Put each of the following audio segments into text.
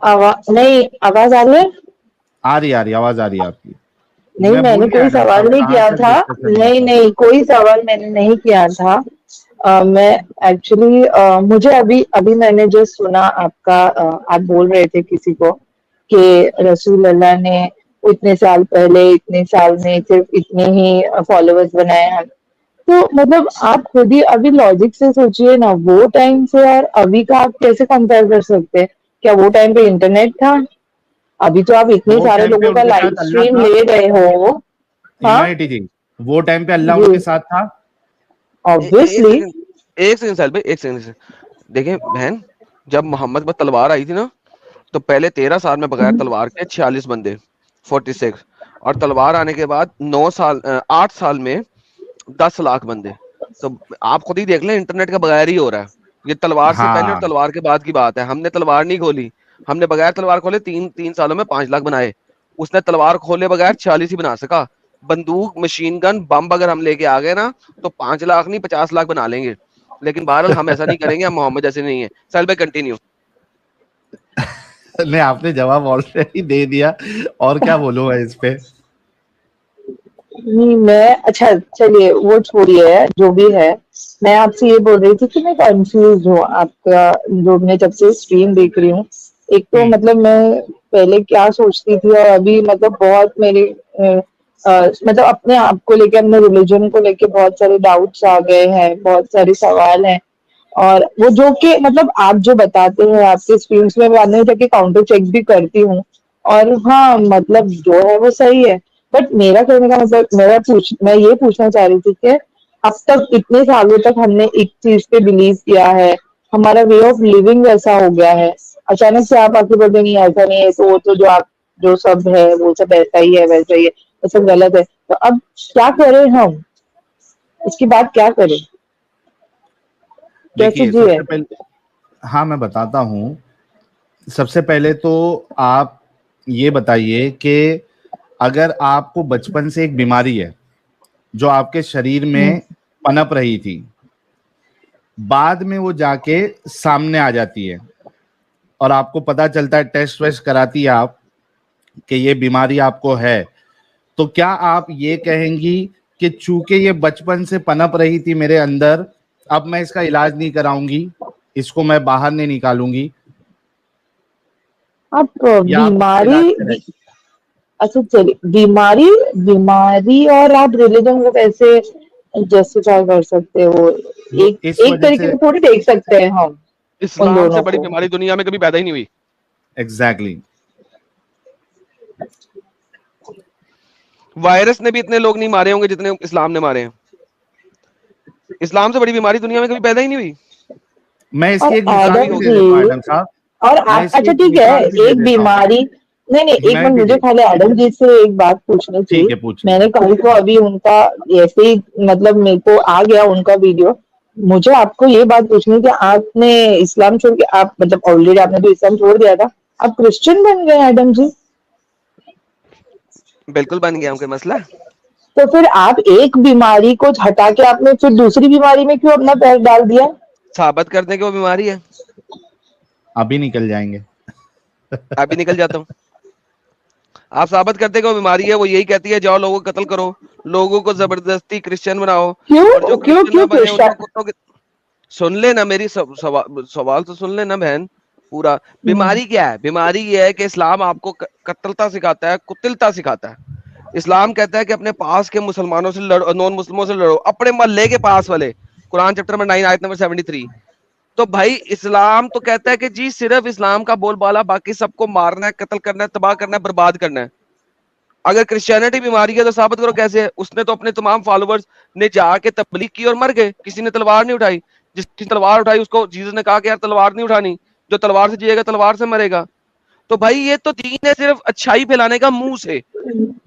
نہیں آواز آ رہی ہے؟ آ رہی آواز آ رہی ہے آپ کی. نہیں میں نے کوئی سوال نہیں کیا تھا. نہیں کوئی سوال میں نے نہیں کیا تھا. میں ایکچولی مجھے ابھی میں نے جو سنا آپ کا آپ بول رہے تھے کسی کو کہ رسول اللہ نے اتنے سال پہلے اتنے سال میں صرف اتنے ہی فالوورز بنائے ہیں. تو مطلب آپ خود ہی ابھی لاجک سے سوچئے نا, وہ ٹائم سے اور ابھی کا آپ کیسے کمپیئر کر سکتے ہیں؟ کیا وہ ٹائم پہ انٹرنیٹ تھا؟ ابھی تو آپ اتنے وہ سارے ٹائم پہ لوگوں ان کا کے لائیو ساتھ اللہ اسٹریم تھا. لے رہے ہو. ہاں ہیومینٹی جی, وہ ٹائم پہ اللہ ان جی کے ساتھ تھا. ایک obviously. سیکنڈ ایک سیکنڈ سہیل بھائی, ایک سیکنڈ. دیکھیں بہن, جب محمد پر تلوار آئی تھی نا, تو پہلے 13 سال میں بغیر تلوار کے 46 بندے 46, اور تلوار آنے کے بعد 8 سال میں 10 لاکھ بندے. تو آپ خود ہی دیکھ لیں, انٹرنیٹ کا بغیر ہی ہو رہا ہے. یہ تلوار سے پہلے اور ہاں تلوار کے بعد کی بات ہے. ہم نے تلوار نہیں کھولی, ہم نے بغیر تلوار کھولے 3 سالوں میں 5 لاکھ بنائے. اس نے تلوار کھولے بغیر 46 ہی بنا سکا. بندوق, مشین گن, بم اگر ہم لے کے آ گئے نا, تو 5 لاکھ نہیں 50 لاکھ بنا لیں گے. لیکن بہرحال ہم ایسا نہیں کریں گے, ہم محمد جیسے نہیں ہیں. سہیل بھائی کنٹینیو. نہیں, آپ نے جواب آلریڈی دے دیا, اور کیا بولوں میں اس پہ. نہیں میں اچھا چلیے وہ چھوڑیے جو بھی ہے. میں آپ سے یہ بول رہی تھی کہ میں کنفیوز ہوں آپ کا, جو میں جب سے اسٹریم دیکھ رہی ہوں. ایک تو مطلب میں پہلے کیا سوچتی تھی اور ابھی مطلب بہت میری مطلب اپنے آپ کو لے کے, اپنے ریلیجن کو لے کے بہت سارے ڈاؤٹس آ گئے ہیں, بہت سارے سوال ہیں. اور وہ جو کہ مطلب آپ جو بتاتے ہیں آپ کے اسکرینس میں آنے جا کے کاؤنٹر چیک بھی کرتی ہوں, اور ہاں مطلب جو ہے وہ صحیح ہے. بٹ میرا کہنے کا مطلب میں یہ پوچھنا چاہ رہی تھی کہ اب تک اتنے سالوں تک ہم نے ایک چیز پہ بلیو کیا ہے, ہمارا وے آف لیونگ ایسا ہو گیا ہے, اچانک سے آپ آگے بڑھتے نہیں ایسا نہیں ہے, تو وہ تو جو آپ جو سب ہے وہ سب ایسا ہی ہے ویسا ہی ہے, وہ سب غلط ہے. تو اب کیا کریں ہم, اس کی بات کیا کریں, کیسے دیکھیے سب جیے؟ سے پہلے, ہاں میں بتاتا ہوں. سب سے پہلے تو آپ یہ بتائیے کہ اگر آپ کو بچپن سے ایک بیماری ہے جو آپ کے شریر میں پنپ رہی تھی, بعد میں وہ جا کے سامنے آ جاتی ہے, اور آپ کو پتا چلتا ہے, ٹیسٹ ویسٹ کراتی ہے آپ کہ یہ بیماری آپ کو ہے, تو کیا آپ یہ کہیں گی کہ چونکہ یہ بچپن سے پنپ رہی تھی میرے اندر, اب میں اس کا علاج نہیں کراؤں گی, اس کو میں باہر نہیں نکالوں گی, اب یا آپ اس کا بیماری, علاج کریں گی؟ اچھا چلیے بیماری اور آپ ریلیجن کو کیسے جسٹیفائی کر سکتے ہو؟ وہ اس ایک وجہ طریقے سے, سے تھوڑی دیکھ سکتے ہیں ہم ان اسلام سے دونوں بڑی کو. بیماری دنیا میں کبھی پیدا ہی نہیں ہوئی. ایگزیکٹلی. وائرس نے بھی اتنے لوگ نہیں مارے ہوں گے جتنے اسلام نے مارے ہیں. اسلام سے بڑی بیماری دنیا میں کبھی پیدا ہی نہیں ہوئی. میں اس اور کی ایک مثال ایڈم بھی دے جی, دیتا ہوں ایڈم صاحب, اور میں اس آپ کی اچھا ایک ٹھیک ہے, مثال بھی دے ایک دیتا ہوں. بیماری نہیں ایک منٹ, ہیومینٹی مجھے جی, خالی ایڈم جی سے ایک بات پوچھنی تھی. ٹھیک ہے پوچھیے. میں نے کل کو ابھی ان کا ایسے ہی مطلب میرے کو آ گیا ان کا ویڈیو, مجھے آپ کو یہ بات پوچھنی کہ آپ نے اسلام چھوڑ کے, آپ مطلب آلریڈی آپ نے تو اسلام چھوڑ دیا تھا, آپ کرسچن بن گئے ایڈم جی؟ بالکل بن گیا ہوں, کوئی مسئلہ. تو پھر آپ ایک بیماری کو ہٹا کے آپ نے پھر دوسری بیماری میں کیوں اپنا پیر ڈال دیا؟ ثابت کرنے کی وہ بیماری ہے. ابھی نکل جائیں گے. ابھی نکل جاتا ہوں. آپ ثابت کرتے کہ وہ بیماری ہے, وہ یہی کہتی ہے جاؤ لوگوں کو قتل کرو, لوگوں کو زبردستی کرسچن بناؤ, اور جو کیوں کیوں کرسچن نہ کیوں بنے ان کو کرسچن؟ کتوں کے. سن لے نا میری سوال تو سن لے نا بہن پورا. بیماری کیا ہے؟ بیماری یہ ہے کہ اسلام آپ کو قتلتا سکھاتا ہے, قتلتا سکھاتا ہے. اسلام کہتا ہے کہ اپنے پاس کے مسلمانوں سے لڑو, نان مسلموں سے لڑو, اپنے محلے کے پاس والے. قرآن چیپٹر نمبر 9 آیت نمبر 73. تو بھائی اسلام تو کہتا ہے کہ جی صرف اسلام کا بول بالا, باقی سب کو مارنا ہے, قتل کرنا ہے, تباہ کرنا ہے, برباد کرنا ہے. اگر کرسچینٹی بیماری ہے تو ثابت کرو کیسے. اس نے تو اپنے تمام فالوورز نے جا کے تبلیغ کی اور مر گئے, کسی نے تلوار نہیں اٹھائی. جس کی تلوار اٹھائی اس کو جیسس نے کہا کہ یار تلوار نہیں اٹھانی, جو تلوار سے جیے گا تلوار سے مرے گا. تو بھائی یہ تو دین ہے صرف اچھائی پھیلانے کا منہ سے,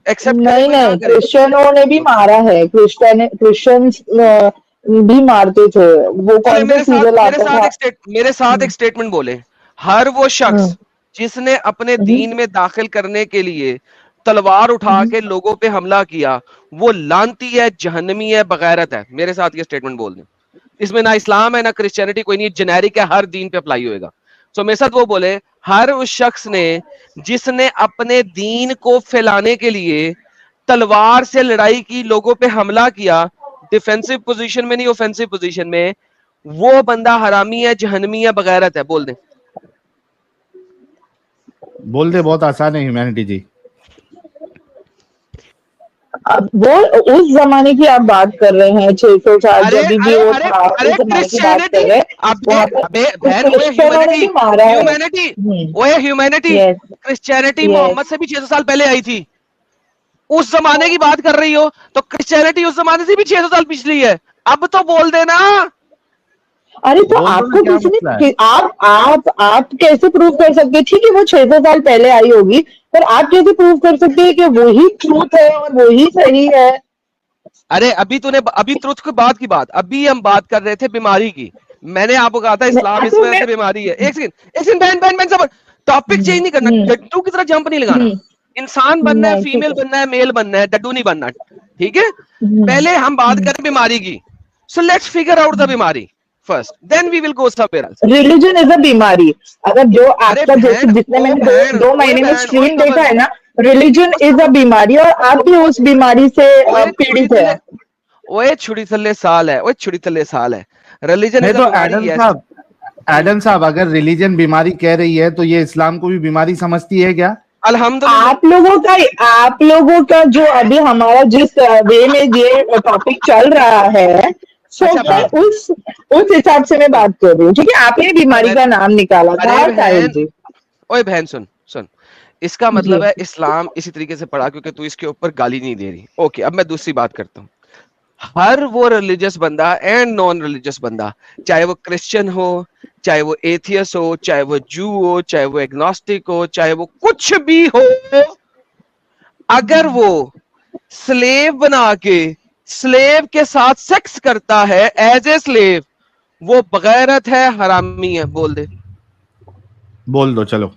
ایکسپٹ کرے نہیں کوئی نہ نہیں, کرے. کرسچنوں نے بھی مارا ہے, کرسچنس بھی مارتے تھے. وہ چلے کون سے سیریل آتا تھا؟ میرے ساتھ ایک اسٹیٹمنٹ بولے. ہر وہ شخص جس نے اپنے دین میں داخل کرنے کے لیے تلوار اٹھا کے لوگوں پہ حملہ کیا, وہ لعنتی ہے, جہنمی ہے, بغیرت ہے. میرے ساتھ یہ اسٹیٹمنٹ بول دیں. اس میں نہ اسلام ہے نہ کرسچینٹی, کوئی نہیں, جنیرک ہے, ہر دین پہ اپلائی ہوئے گا. سو میرے ساتھ وہ بولے ہر اس شخص نے جس نے اپنے دین کو پھیلانے کے لیے تلوار سے لڑائی کی, لوگوں پہ حملہ کیا, ڈیفینسو پوزیشن میں نہیں اوفینسو پوزیشن میں, وہ بندہ حرامی ہے, جہنمی ہے, بغیرت ہے. بول دیں بول دے, بہت آسان ہے ہیومینٹی جی. وہ اس زمانے کی آپ بات کر رہے ہیں 600 سال ارے جب بھی ارے وہ ارے تھا, ارے اس زمانے کی بات کرسچینٹی, کر رہے ہیں. اب وہاں بہن اوے کرسچنوں نے ہیومینٹی, بھی مارا ہے. ہیومینٹی اوے ہیومینٹی, یس کرسچینٹی یس محمد سے بھی 600 سال پہلے آئی تھی. اس زمانے کی بات کر رہی ہو تو کرسچینٹی اس زمانے سے بھی 600 سال پچھلی ہے. اب تو بول دینا. ارے تو بول دو آپ نا, کو کیا کس مسئلہ ہے؟ نے, آپ کیسے پروو کر سکتے ٹھیک ہے وہ 600 سال پہلے آئی ہوگی, پر آپ کیسے پروو کر سکتے ہیں کہ وہی ٹروتھ ہے اور وہی صحیح ہے؟ ارے ابھی تو نے ابھی ترتھ کے بعد کی بات, ابھی ہم بات کر رہے تھے بیماری کی. میں نے آپ کو کہا تھا اسلام اس وجہ سے بیماری ہے. ایک سیکنڈ بہن سب ٹاپک چینج نہیں کرنا, ڈڈو کی طرح جمپ نہیں لگانا. انسان بننا ہے, نہیں ٹھیک فیمیل بننا ہے, میل بننا ہے, ڈڈو نہیں بننا. ٹھیک ہے, ہے. پہلے ہم بات کریں بیماری کی. So let's figure out the بیماری first, then we will go somewhere else. Religion is a بیماری. اگر جو ارے آپ کا جیسے بہن, جتنے میں او نے بہن, 2 اوے مہینے میں بہن, اوے اسٹریم صبر, دیکھا ہے نا, ریلیجن از اے بیماری اور آپ بھی اس بیماری سے اوے چھڑی پیڑت ہے. تھلے, اوے چھڑی تھلے سال ہے, اوے چھڑی تھلے سال ہے. ریلیجن نہیں از اے تو بیماری, ایڈم یس. صاحب, ایڈم صاحب اگر ریلیجن بیماری کہہ رہی ہے تو یہ اسلام کو بھی بیماری سمجھتی ہے کیا؟ الحمدللہ. آپ لوگوں کا جو ابھی ہمارا جس وے میں یہ ٹاپک چل رہا ہے, سو اچھا میں بہن, اس حساب سے میں بات کر رہی ہوں. ٹھیک ہے, آپ نے بیماری کا نام نکالا تھا ارے طاہر بہن, جی. اوے بہن سن, اس کا جی مطلب ہے اسلام اسی طریقے سے پڑھا کیونکہ تو اس کے اوپر گالی نہیں دے رہی. اوکے, اب میں دوسری بات کرتا ہوں. ہر وہ ریلیجس بندہ اینڈ نان ریلیجس بندہ, چاہے وہ کرسچن ہو, چاہے وہ ایتھیس ہو, چاہے وہ جو ہو, چاہے وہ ایگنوسٹک ہو, چاہے وہ کچھ بھی ہو, اگر وہ سلیو بنا کے سلیو کے ساتھ سیکس کرتا ہے ایز اے سلیو, وہ بغیرت ہے, حرامی ہے. بول دے. بول دو چلو.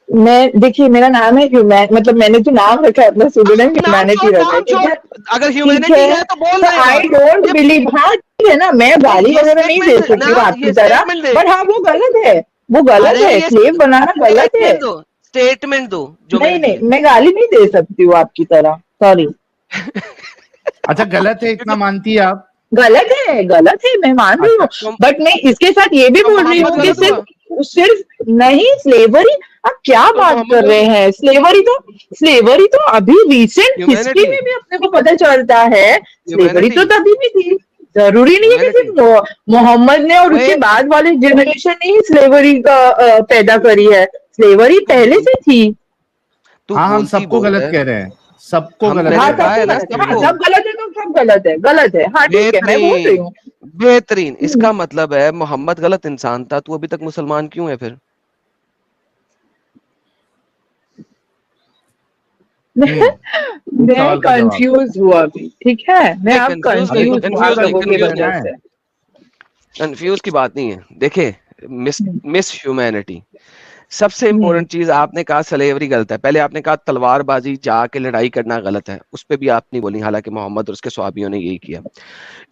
میں دیکھیے میرا نام ہے مطلب میں نے جو نام رکھا ہے اپنا سوڈنیم نام ہیومینٹی چھوڑ, رکھا ہے. نام ٹھیک چھوڑ, ہے, اگر ٹھیک ہیومینٹی ہے, ہے تو بول تو دے ایک آئی بار. ڈونٹ یہ بلیو. ہاں ٹھیک ہے نا, میں گالی یہ وغیرہ نہیں دے اسٹیٹمنٹ سکتی ہوں نا, آپ یہ کی طرح, اسٹیٹمنٹ دے. بٹ ہاں وہ غلط ہے, وہ غلط ارے ہے, یہ سلیو بنانا غلط ہے. اسٹیٹمنٹ دو, اسٹیٹمنٹ دو جو میں نے نہیں دی ہے. نہیں, میں گالی نہیں دے سکتی ہوں آپ کی طرح, سوری. اچا غلط ہے اتنا مانتی ہے آپ؟ غلط ہے, میں مان رہی اچھا ہوں, بٹ میں اس کے ساتھ یہ بھی تو بول رہی محمد ہوں کہ غلط ہوا, صرف نہیں سلیوری. آپ کیا تو بات محمد کر رہے غلط ہوا. ہیں؟ سلیوری تو ابھی ریسنٹ ہسٹری ہیومینٹی, میں بھی اپنے کو پتہ چلتا ہے. سلیوری ہیومینٹی, تو تبھی بھی تھی, ضروری نہیں ہے کہ ہیومینٹی. صرف محمد نے اور اس وہ کے بعد والے جنریشن نے ہی سلیوری کا پیدا کری ہے. سلیوری تو پہلے بول, سے تھی. تو ہاں ہم بولتی سب کو بہت غلط ہے. کہہ رہے ہیں, سب کو میں غلط ہاں نے کہہ رہے سب کہا ہیں. ہے کو نا غلط ہے, سب ہاں کو. سب غلط ہے تو سب غلط ہے. ہاں ٹھیک ہے, میں بول رہی بہترین, ہوں. بہترین. اس کا مطلب ہے محمد غلط انسان تھا, تو ابھی تک مسلمان کیوں ہے پھر؟ میں سوال کا جواب. کنفیوز ہوا ابھی. ٹھیک ہے, میں نہیں اب کنفیوز ارے نہیں, تو کنفیوز ہوں آپ کنفیوز پورا نہیں, لوگوں کی کنکلوژن کنفیوز نہیں, وجہ بتائیں. سے. کنفیوز کی بات نہیں ہے. دیکھیں مس ہیومینٹی, سب سے امپورٹنٹ چیز آپ نے کہا سلیوری غلط ہے. پہلے آپ نے کہا تلوار بازی جا کے لڑائی کرنا غلط ہے, اس پہ بھی آپ نہیں بولی, حالانکہ محمد اور اس کے صحابیوں نے یہی کیا.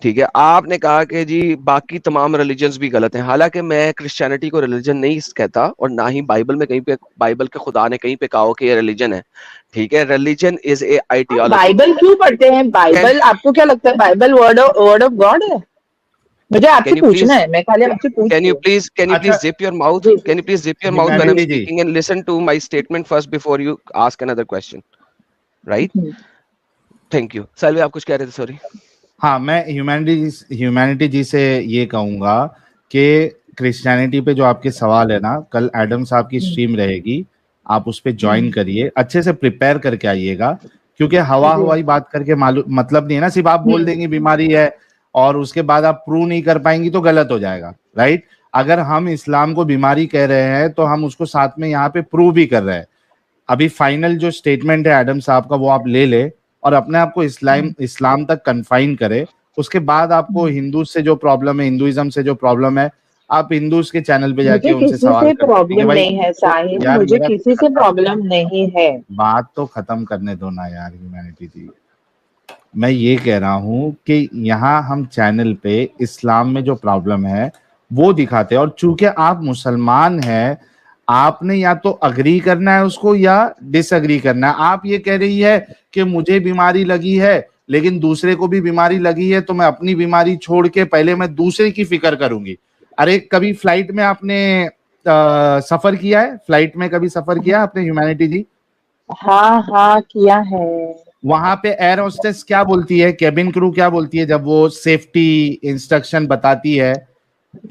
ٹھیک ہے, آپ نے کہا کہ جی باقی تمام ریلیجنز بھی غلط ہیں, حالانکہ میں کرسچینٹی کو ریلیجن نہیں کہتا, اور نہ ہی بائبل میں کہیں پہ, بائبل کے خدا نے کہیں پہ کہا ہو کہ یہ ریلیجن ہے. ٹھیک ہے, religion is a ideology. Bible کیوں پڑھتے ہیں؟ بائبل آپ کو کیا لگتا ہے بائبل ورڈ آف گاڈ ہے؟ مجھے آپ سے Can you پوچھنا please, ہے, میں خالی آپ سے پوچھ رہی ہوں. can you اچھا please zip your mouth? جی Can you please zip your mouth when I'm humanity جی, speaking and listen to my statement first before you ask another question? Right? Thank you. سلوی آپ کچھ کہہ رہے تھے, سوری. ہاں میں ہیومینٹی جی سے یہ کہوں گا کہ کرسچینٹی پہ جو آپ کے سوال ہے نا, کل ایڈم صاحب کی اسٹریم رہے گی, آپ اس پہ جوائن کریے, اچھے سے پریپیئر کر کے آئیے گا, کیونکہ ہوائی بات کر کے مطلب نہیں ہے نا, صرف آپ بول دیں گے بیماری ہے اور اس کے بعد آپ پروو نہیں کر پائیں گی تو غلط ہو جائے گا. رائٹ, اگر ہم اسلام کو بیماری کہہ رہے ہیں تو ہم اس کو ساتھ میں یہاں پہ پروو بھی کر رہے ہیں. ابھی فائنل جو اسٹیٹمنٹ ہے ایڈم صاحب کا وہ آپ لے لے اور اپنے آپ کو اسلام تک کنفائن کرے. اس کے بعد آپ کو ہندو سے جو پرابلم ہے, ہندوازم سے جو پرابلم ہے, آپ ہندوز کے چینل پہ جا کے مجھے ان سے کسی سوال سے کر سکتے ہیں کہ پرابلم بھائی نہیں ہے ساحل, یار مجھے میرا کسی سے پرابلم نہیں ہے. بات تو ختم کرنے دو نا یار ہیومینٹی جی. میں یہ کہہ رہا ہوں کہ یہاں ہم چینل پہ اسلام میں جو پرابلم ہے وہ دکھاتے ہیں. اور چونکہ آپ مسلمان ہیں, آپ نے یا تو اگری کرنا ہے اس کو یا ڈس اگری کرنا ہے. آپ یہ کہہ رہی ہے کہ مجھے بیماری لگی ہے لیکن دوسرے کو بھی بیماری لگی ہے تو میں اپنی بیماری چھوڑ کے پہلے میں دوسرے کی فکر کروں گی. ارے کبھی فلائٹ میں آپ نے سفر کیا ہے؟ فلائٹ میں کبھی سفر کیا آپ نے ہیومینٹی جی؟ ہاں کیا ہے. وہاں پہ ایئر ہوسٹس کیا بولتی ہے, کیبن کرو کیا بولتی ہے جب وہ سیفٹی انسٹرکشن بتاتی ہے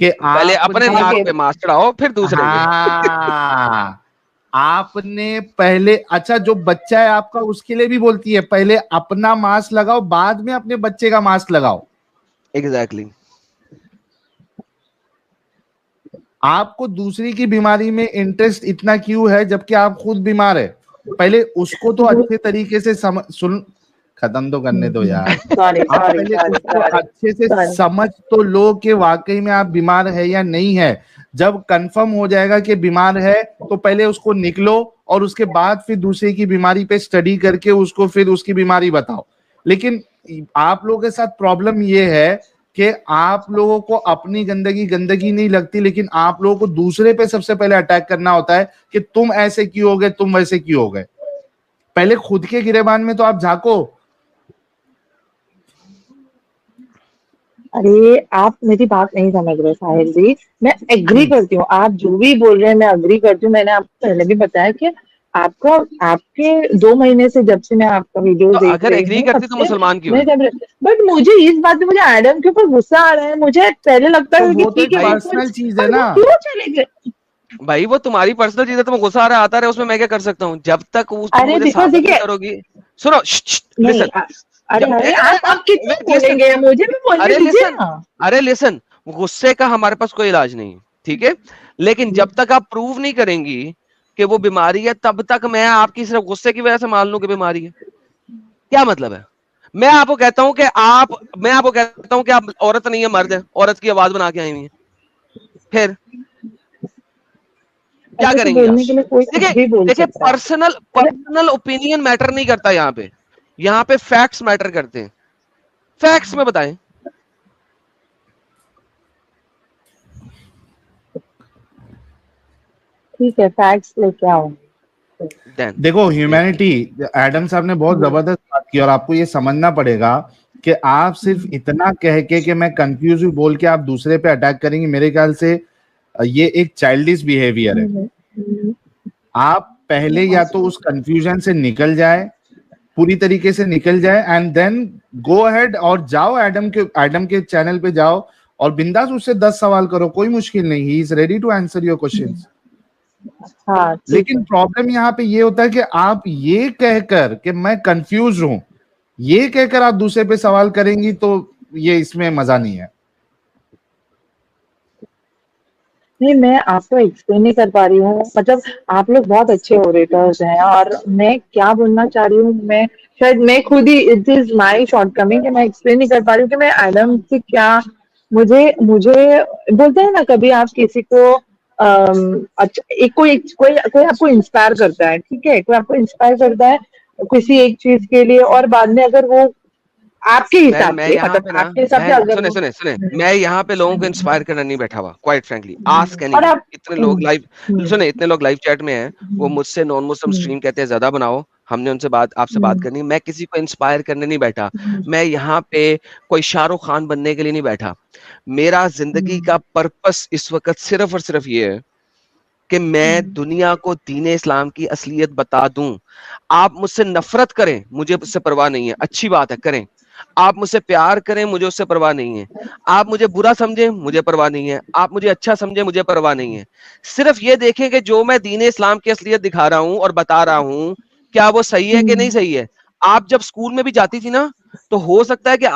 کہ پہلے آپ اپنے نے, ناک پہ ماسک چڑھاؤ پھر دوسرے کے. ہاں آپ نے پہلے, اچھا جو بچہ ہے آپ کا اس کے لیے بھی بولتی ہے پہلے اپنا ماسک لگاؤ بعد میں اپنے بچے کا ماسک لگاؤ. ایگزیکٹلی. آپ کو دوسری کی بیماری میں انٹرسٹ اتنا کیوں ہے جبکہ آپ خود بیمار ہے؟ پہلے اس کو تو اچھے طریقے سے ختم تو کرنے دو یار. آپ پہلے اس کو اچھے سے سمجھ تو لو کہ واقعی میں آپ بیمار ہے یا نہیں ہے. جب کنفرم ہو جائے گا کہ بیمار ہے تو پہلے اس کو نکلو اور اس کے بعد پھر دوسرے کی بیماری پہ اسٹڈی کر کے اس کو پھر اس کی بیماری بتاؤ. لیکن آپ لوگوں کے ساتھ پرابلم یہ ہے کہ آپ لوگوں کو اپنی گندگی نہیں لگتی, لیکن آپ لوگوں کو دوسرے پہ سب سے پہلے اٹیک کرنا ہوتا ہے کہ تم ایسے کیوں ہو گئے, تم ویسے کیوں ہو گئے. پہلے خود کے گریبان میں تو آپ جھانکو. ارے آپ میری بات نہیں سمجھ رہے ساحل جی. میں ایگری کرتی ہوں, آپ جو بھی بول رہے ہیں میں ایگری کرتی ہوں. میں نے آپ کو پہلے بھی بتایا کہ آپ کے 2 مہینے سے جب سے میں آپ کا ویڈیو تو دیکھ اگر رہی ایگری ہوں کرتی تب تو سے مسلمان کیوں میں ہے؟ بٹ مجھے اس بات میں مجھے ایڈم کے اوپر غصہ آ رہا ہے. مجھے پہلے لگتا تو ہے کہ وہ تو ٹھیک ایک ہے پرسنل چیز ہے پر وہ نا کیوں چلے گئے. بھائی وہ تمہاری پرسنل چیز ہے, تمہیں غصہ آ رہا آتا رہے, اس میں میں کیا کر سکتا ہوں جب تک تم ارے مجھے بیکاز ثابت نہیں دیکھیے کرو گی. سنو نہیں, لسن. ارے آپ کتنا بولیں لسن گے, مجھے بھی بولنے ارے دیجیے لسن نا. ارے لسن غصے کا ہمارے پاس کوئی علاج نہیں, ٹھیک ہے, لیکن جب تک آپ پروو نہیں کریں گی کہ وہ بیماری ہے تب تک میں آپ کی صرف غصے کی وجہ سے مان لوں کہ بیماری ہے. کیا مطلب ہے؟ میں آپ کو کہتا ہوں کہ آپ عورت نہیں ہے مرد ہے, عورت کی آواز بنا کے آئی ہوئی ہے, پھر کیا ایسے تو کریں گے آپ؟ بولنے کے لیے کوئی کچھ بھی بول دیکھیں سکتا ہے. پرسنل اوپینین میٹر نہیں کرتا یہاں پہ فیکٹس میٹر کرتے ہیں. فیکٹس میں بتائیں. ٹھیک ہے فیکٹس لے کے آؤں. دیکھو ہیومینٹی, ایڈم صاحب نے بہت زبردست بات کی اور آپ کو یہ سمجھنا پڑے گا کہ آپ صرف اتنا کہہ کے کہ میں کنفیوز ہوں بول کے آپ دوسرے پہ اٹیک کریں گے, میرے خیال سے یہ ایک چائلڈش بیہیویئر ہے. آپ پہلے یا تو اس کنفیوژن سے نکل جائے, پوری طریقے سے نکل جائے, اینڈ دین گو اہیڈ اور جاؤ ایڈم کے چینل پہ جاؤ اور بنداس اس سے 10 سوال کرو, کوئی مشکل نہیں. He is ready to answer your questions. ہاں لیکن پرابلم یہاں پہ یہ ہوتا ہے کہ آپ یہ کہہ کر کہ میں کنفیوز ہوں, یہ کہہ کر آپ دوسرے پہ سوال کریں گی تو یہ اس میں مزہ نہیں ہے. نہیں, میں آپ کو ایکسپلین نہیں کر پا رہی ہوں. مطلب آپ لوگ بہت اچھے اوریٹرز ہیں اور میں کیا بولنا چاہ رہی ہوں, میں شاید میں خود ہی it is my shortcoming کہ میں ایکسپلین نہیں کر پا رہی ہوں کہ میں ایڈم سے کیا. مجھے بولتے ہیں نا کبھی آپ کسی کو اچھا کوئی آپ کو انسپائر کرتا ہے, ٹھیک ہے, کوئی آپ کو انسپائر کرتا ہے کسی ایک چیز کے لیے اور بعد میں اگر وہ آپ کے حساب میں سے یہاں مطلب پہ نا آپ کے حساب سے بہن اگر وہ سنے میں یہاں پہ لوگوں کو انسپائر کرنا نہیں بیٹھا ہوا, کوائٹ فرینکلی آسک اینی اور ون. آپ اتنے لوگ لائیو چیٹ میں ہیں, وہ مجھ سے نان مسلم اسٹریم کہتے ہیں زیادہ بناؤ, ہم نے ان سے آپ سے بات کرنی. میں کسی کو انسپائر کرنے نہیں بیٹھا, میں یہاں پہ کوئی شاہ رخ خان بننے کے لیے نہیں بیٹھا. میرا زندگی کا پرپس اس وقت صرف اور صرف یہ ہے کہ میں دنیا کو دین اسلام کی اصلیت بتا دوں. آپ مجھ سے نفرت کریں, مجھے اس سے پرواہ نہیں ہے, اچھی بات ہے کریں. آپ مجھ سے پیار کریں, مجھے اس سے پرواہ نہیں ہے. آپ مجھے برا سمجھیں, مجھے پرواہ نہیں ہے. آپ مجھے اچھا سمجھیں, مجھے پرواہ نہیں ہے. صرف یہ دیکھیں کہ جو میں دین اسلام کی اصلیت دکھا رہا ہوں اور بتا رہا ہوں کیا وہ صحیح ہے کہ نہیں صحیح ہے. آپ جب اسکول میں بھی جاتی تھی نا تو ہو سکتا ہے کہ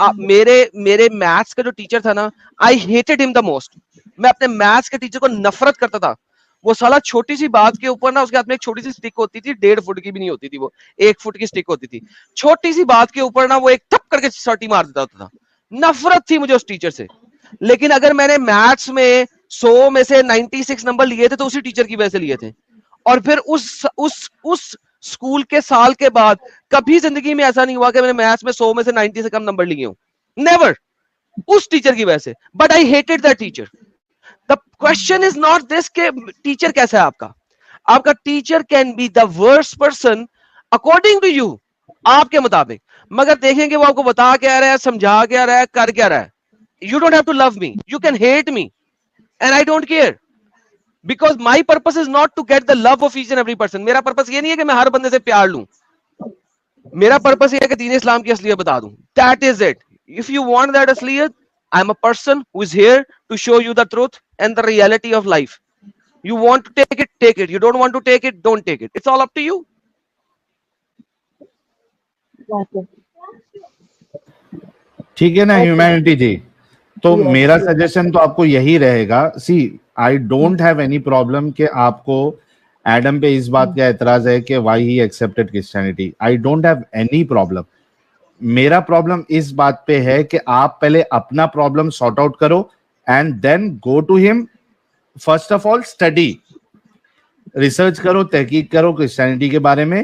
میرے میتھس کا جو ٹیچر تھا نا, آئی ہیٹڈ ہم دا موسٹ. میں اپنے میتھس کے ٹیچر کو نفرت کرتا تھا. وہ سالا چھوٹی سی بات کے اوپر نا اس کے ہاتھ میں ایک چھوٹی سی اسٹک ہوتی تھی, 1.5 فٹ کی بھی نہیں ہوتی تھی, وہ 1 فٹ کی اسٹک ہوتی تھی. چھوٹی سی بات کے اوپر نا وہ ایک تھپ کر کے سٹی مار دیتا تھا. نفرت تھی مجھے اس ٹیچر سے. لیکن اگر میں نے میتھس میں 100 میں سے 96 نمبر لیے تھے تو اسی ٹیچر کی وجہ سے لیے تھے. اور پھر اس اسکول کے سال کے بعد کبھی زندگی میں ایسا نہیں ہوا کہ میں نے میتھس میں 100 میں سے 90 سے کم نمبر لیے ہوں. نیور. اس ٹیچر کی وجہ سے. But I hated that teacher. The question is not this کہ ٹیچر کیسا ہے آپ کا. آپ کا teacher can be the worst person according to you, آپ کے مطابق, مگر دیکھیں گے وہ آپ کو بتا کیا رہا ہے, سمجھا کیا رہا ہے, کر کیا رہا ہے. You don't have to love me, you can hate me and I don't care, because my purpose is not to get the love of each and every person. میرا پرپس یہ نہیں ہے کہ میں ہر بندے سے پیار لوں, میرا پرپس یہ ہے کہ دین اسلام کی اصلیت بتا دوں. That is it. If you want that اصلیت, I'm a person who is here to show you the truth and the reality of life. You want to take it, take it. You don't want to take it, don't take it. It's all up to you. ٹھیک ہے نا humanity جی. تو میرا suggestion تو آپ کو یہی رہے گا. See I don't have any problem کہ آپ کو ایڈم پہ اس بات کا اعتراض ہے کہ why he expected Christianity. I don't have any problem. میرا پرابلم اس بات پہ ہے کہ آپ پہلے اپنا پرابلم سارٹ آؤٹ کرو اینڈ دین گو ٹو ہم. First of all study, research کرو, تحقیق کرو کرسچینٹی کے بارے میں,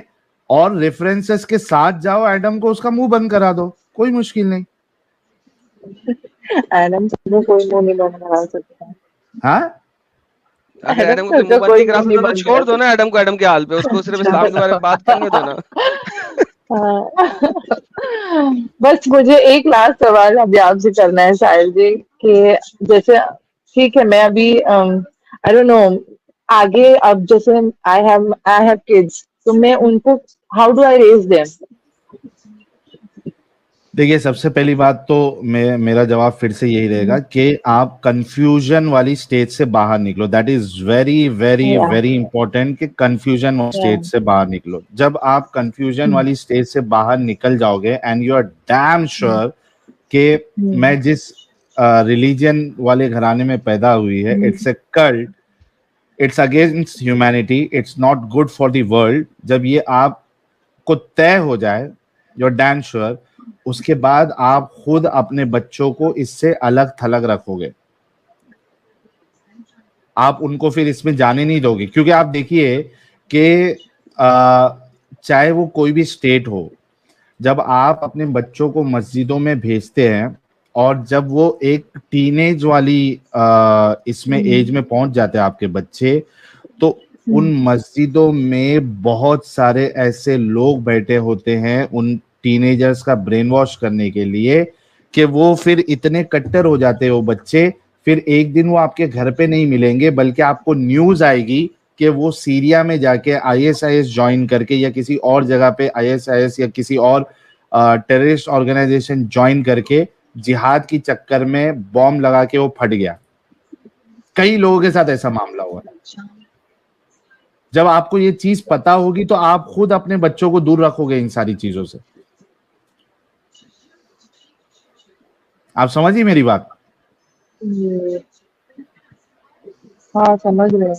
اور ریفرنسز کے ساتھ جاؤ. ایڈم کو اس کا منہ بند کرا دو, کوئی مشکل نہیں. ایڈم سے کوئی منہ نہیں بند کرا سکتا. ہاں اگر ایڈم کو منہ بند نہیں کرا سکتا تو چھوڑ دو نا ایڈم کو ایڈم کے حال پہ, اس کو صرف اسلام کے بارے میں بات کرنے دو نا. بس مجھے ایک لاسٹ سوال ابھی آپ سے کرنا ہے ساحل جی, کہ جیسے ٹھیک ہے میں ابھی آئی ڈونٹ نو آگے اب جیسے آئی ہیو کڈس, تو میں ان کو how do I raise them. دیکھیے سب سے پہلی بات تو میرا جواب پھر سے یہی رہے گا کہ آپ کنفیوژن والی اسٹیج سے باہر نکلو. That is very very very important کہ کنفیوژن اسٹیج سے باہر نکلو. جب آپ کنفیوژن والی اسٹیج سے باہر نکل جاؤ گے and you are damn sure کہ میں جس ریلیجن والے گھرانے میں پیدا ہوئی ہے, it's a cult, it's against humanity, it's not good for the world. جب یہ آپ کو طے ہو جائے, یو آر ڈیم شیور, اس کے بعد آپ خود اپنے بچوں کو اس سے الگ تھلگ رکھو گے. آپ ان کو پھر اس میں جانے نہیں دو گے. کیونکہ آپ دیکھیے کہ چاہے وہ کوئی بھی اسٹیٹ ہو, جب آپ اپنے بچوں کو مسجدوں میں بھیجتے ہیں اور جب وہ ایک ٹین ایج والی اس میں ایج میں پہنچ جاتے ہیں آپ کے بچے, تو ان مسجدوں میں بہت سارے ایسے لوگ بیٹھے ہوتے ہیں ان ٹین ایجرز کا برین واش کرنے کے لیے کہ وہ پھر اتنے کٹر ہو جاتے ہیں وہ بچے, پھر ایک دن وہ آپ کے گھر پہ نہیں ملیں گے, بلکہ آپ کو نیوز آئے گی کہ وہ سیریا میں جا کے ISIS جوائن کر کے, یا کسی اور جگہ پہ ISIS یا کسی اور ٹیررسٹ آرگنائزیشن جوائن کر کے جہاد کی چکر میں بوم لگا کے وہ پھٹ گیا. کئی لوگوں کے ساتھ ایسا معاملہ ہوا. جب آپ کو یہ چیز پتا ہوگی تو آپ خود اپنے بچوں کو دور رکھو گے ان ساری چیزوں سے. آپ سمجھیے میری بات. ہاں سمجھ رہے.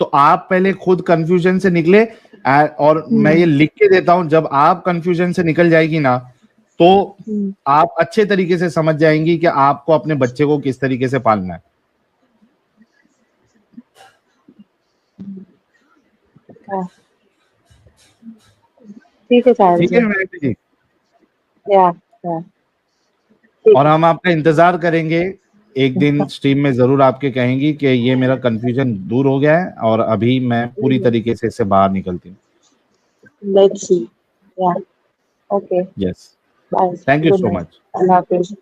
تو آپ پہلے خود کنفیوژن سے نکلے, اور میں یہ لکھ کے دیتا ہوں, جب آپ کنفیوژن سے نکل جائے گی نا تو آپ اچھے طریقے سے سمجھ جائیں گی کہ آپ کو اپنے بچے کو کس طریقے سے پالنا ہے. ٹھیک ہے ساحل ٹھیک جی. ہے. یا اور ہم آپ کا انتظار کریں گے. ایک دن اسٹریم میں ضرور آپ کے کہیں گی کہ یہ میرا کنفیوژن دور ہو گیا ہے اور ابھی میں پوری طریقے سے اس سے باہر نکلتی ہوں. Let's see. یا okay, yes, bye, thank you good so night, much. اللہ حافظ.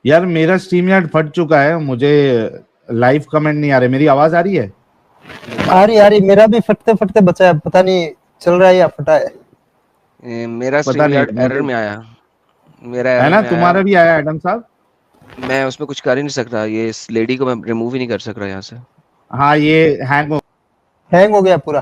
یار میرا اسٹریم یارڈ پھٹ چکا ہے, مجھے لائیو کمنٹ نہیں آ رہے. میری آواز آ رہی ہے؟ آ رہی. میرا بھی پھٹتے پھٹتے بچا ہے, پتہ نہیں چل رہا ہے یا پھٹا ہے. میرا پتا اسٹریم یارڈ نہیں ایرر میں آیا, میرا ہے ایرر نا. میں آیا, تمہارا بھی آیا ایڈم صاحب؟ میں اس میں کچھ کر ہی نہیں سکتا. یہ اس لیڈی کو میں ریموو ہی نہیں کر سک رہا یہاں سے. ہاں یہ ہینگ ہو گیا پورا.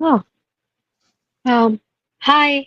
Oh, hi.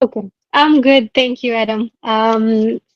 Okay. I'm good. Thank you, Adam.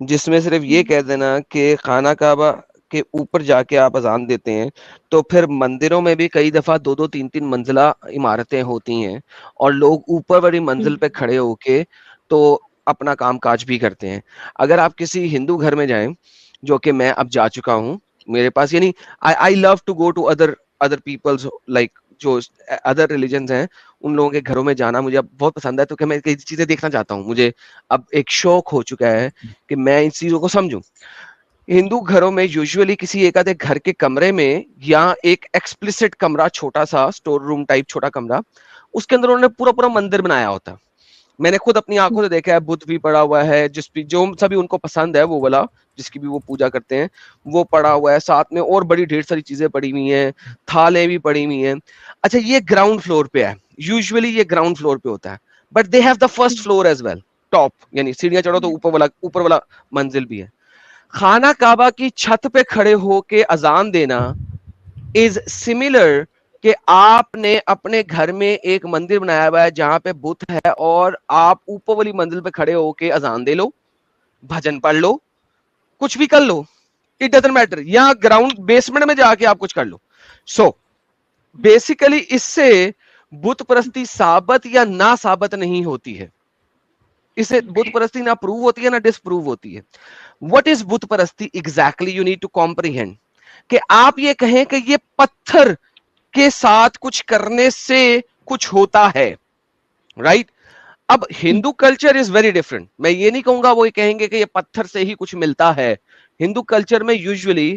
جس میں صرف یہ کہہ دینا کہ خانہ کعبہ کے اوپر جا کے آپ اذان دیتے ہیں تو پھر مندروں میں بھی کئی دفعہ 2-2 3-3 منزلہ عمارتیں ہوتی ہیں اور لوگ اوپر والی منزل پہ کھڑے ہو کے تو اپنا کام کاج بھی کرتے ہیں. اگر آپ کسی ہندو گھر میں جائیں, جو کہ میں اب جا چکا ہوں, میرے پاس یعنی I love to go to other people's like جو ادر ریلیجنز ہیں ان لوگوں کے گھروں میں جانا مجھے اب بہت پسند ہے, تو کہ میں کئی چیزیں دیکھنا چاہتا ہوں. مجھے اب ایک شوق ہو چکا ہے کہ میں ان چیزوں کو سمجھوں. ہندو گھروں میں یوزلی کسی ایک آدھے گھر کے کمرے میں یا ایک ایکسپلسٹ کمرہ, چھوٹا سا سٹور روم ٹائپ چھوٹا کمرہ, اس کے اندر انہوں نے پورا مندر بنایا ہوتا. میں نے خود اپنی آنکھوں سے دیکھا ہے, بدھ بھی پڑا ہوا ہے, جو سبھی ان کو پسند ہے وہ والا جس کی بھی وہ پوجا کرتے ہیں وہ پڑا ہوا ہے, ساتھ میں اور بڑی ڈھیر ساری چیزیں پڑی ہوئی ہیں, تھالیں بھی پڑی ہوئی ہیں. اچھا یہ گراؤنڈ فلور پہ ہے, یوزلی یہ گراؤنڈ فلور پہ ہوتا ہے, but they have the first floor as well, top یعنی سیڑھیاں چڑھو تو اوپر والا منزل بھی ہے. خانہ کعبہ کی چھت پہ کھڑے ہو کے اذان دینا از سملر کہ آپ نے اپنے گھر میں ایک مندر بنایا ہوا ہے جہاں پہ بت ہے اور آپ اوپر والی منزل پہ کھڑے ہو کے اذان دے لو, بھجن پڑھ لو, کچھ بھی کر لو, اٹ ڈزنٹ میٹر, یا گراؤنڈ بیسمنٹ میں جا کے آپ کچھ کر لو. سو بیسیکلی اس سے بت پرستی ثابت یا نہ ثابت نہیں ہوتی ہے. اس سے بت پرستی نہ پروو ہوتی ہے نہ ڈس پروو ہوتی ہے. What is بت پرستی exactly you need to comprehend, کہ آپ یہ کہیں کہ یہ پتھر کے ساتھ کچھ کرنے سے کچھ ہوتا ہے, رائٹ. اب ہندو کلچر از ویری ڈفرنٹ. میں یہ نہیں کہوں گا وہ کہیں گے کہ یہ پتھر سے ہی کچھ ملتا ہے. ہندو کلچر میں یوزلی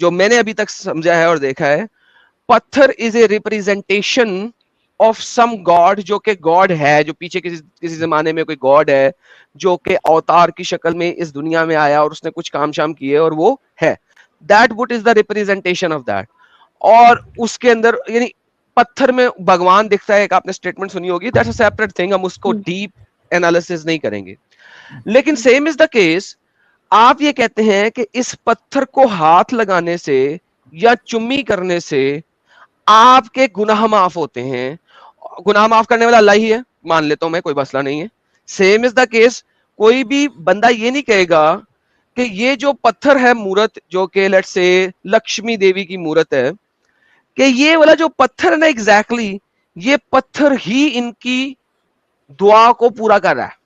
جو میں نے ابھی تک سمجھا ہے اور دیکھا ہے, پتھر از اے ریپریزنٹیشن آف سم گاڈ, جو کہ گاڈ ہے, جو پیچھے کسی زمانے میں کوئی گاڈ ہے جو کہ اوتار کی شکل میں اس دنیا میں آیا اور اس نے کچھ کام شام کیے اور وہ ہے. That what is the representation of that. اور اس کے اندر یعنی پتھر میں بھگوان دکھتا ہے, ایک آپ نے اسٹیٹمنٹ سنی ہوگی, that's a separate thing, ہم اس کو ڈیپ انالیسس نہیں کریں گے. لیکن سیم از دا کیس, آپ یہ کہتے ہیں کہ اس پتھر کو ہاتھ لگانے سے یا چمی کرنے سے آپ کے گناہ معاف ہوتے ہیں. گناہ معاف کرنے والا اللہ ہی ہے, مان لیتا ہوں میں, کوئی مسئلہ نہیں ہے. سیم از دا کیس, کوئی بھی بندہ یہ نہیں کہے گا کہ یہ جو پتھر ہے مورت, جو کہ لیٹس سے لکشمی دیوی کی مورت ہے, کہ یہ والا جو پتھر ہے نا ایگزیکٹلی یہ پتھر ہی ان کی دعا کو پورا کر رہا ہے.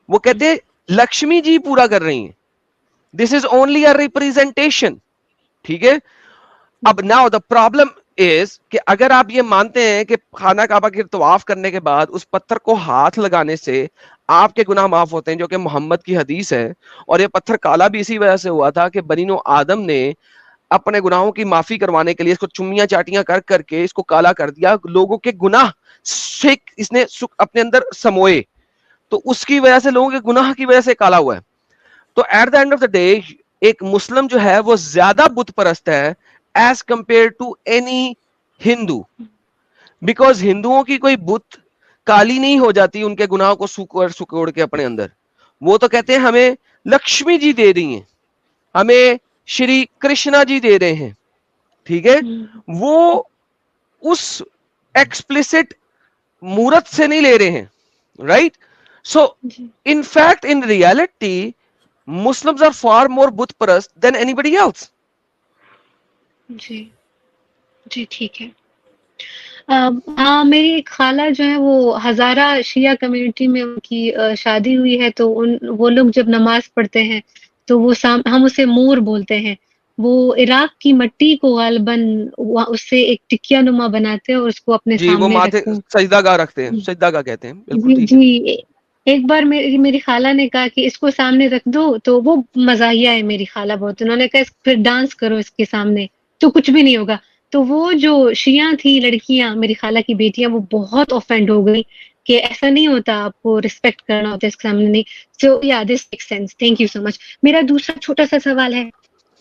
وہ کہتے ہیں لکشمی جی پورا کر رہی ہیں, دس از اونلی اے ریپریزنٹیشن. ٹھیک ہے. اب ناؤ دا پرابلم از کہ اگر آپ یہ مانتے ہیں کہ خانہ کعبہ کے طواف کرنے کے بعد اس پتھر کو ہاتھ لگانے سے آپ کے گناہ معاف ہوتے ہیں, جو کہ محمد کی حدیث ہے, اور یہ پتھر کالا بھی اسی وجہ سے ہوا تھا کہ بنی نوع آدم نے اپنے گناہوں کی معافی کروانے کے لیے اس کو چمیاں چاٹیاں کر کر کے اس کو کالا کر دیا, لوگوں کے گناہ اس نے اپنے اندر سموئے, تو اس کی وجہ سے لوگوں کے گناہ کی وجہ سے کالا ہوا ہے. تو at the end of the day ایک مسلم جو ہے وہ زیادہ بت پرست ہے as compare to any Hindu, because ہندوؤں کی کوئی بت کالی نہیں ہو جاتی ان کے گناہوں کو سکوڑ کے اپنے اندر. وہ تو کہتے ہیں ہمیں لکشمی جی دے رہی ہیں, ہمیں شری کرشنا جی دے رہے ہیں. ٹھیک ہے. وہ اس ایکسپلسٹ مورت سے نہیں لے رہے ہیں, right. So in fact in reality Muslims are far more بت پرست than anybody else. جی جی ٹھیک ہے. ہاں میری ایک خالہ جو ہے وہ ہزارہ شیعہ کمیونٹی میں ان کی شادی ہوئی ہے, تو وہ لوگ جب نماز پڑھتے ہیں تو وہ ہم اسے مور بولتے ہیں. وہ عراق کی مٹی کو غالباً اس سے ایک ٹکیا نما بناتے ہیں اور اس کو اپنے جی وہ سامنے ماتھے رکھتے ہیں. سجدہ گاہ رکھتے ہیں, سجدہ گاہ کہتے ہیں, بالکل ٹھیک ہے. جی ایک بار میری خالہ نے کہا کہ اس کو سامنے رکھ دو, تو وہ مزاحیہ ہے میری خالہ بہت, انہوں نے کہا پھر ڈانس کرو اس کے سامنے تو کچھ بھی نہیں ہوگا. تو وہ جو شیعہ تھی لڑکیاں, میری خالہ کی بیٹیاں, وہ بہت آفینڈ ہو گئی کہ ایسا نہیں ہوتا, آپ کو ریسپیکٹ کرنا ہوتا ہے اس کے سامنے نہیں. سو یا this make sense. Thank you so much. میرا دوسرا چھوٹا سا سوال ہے,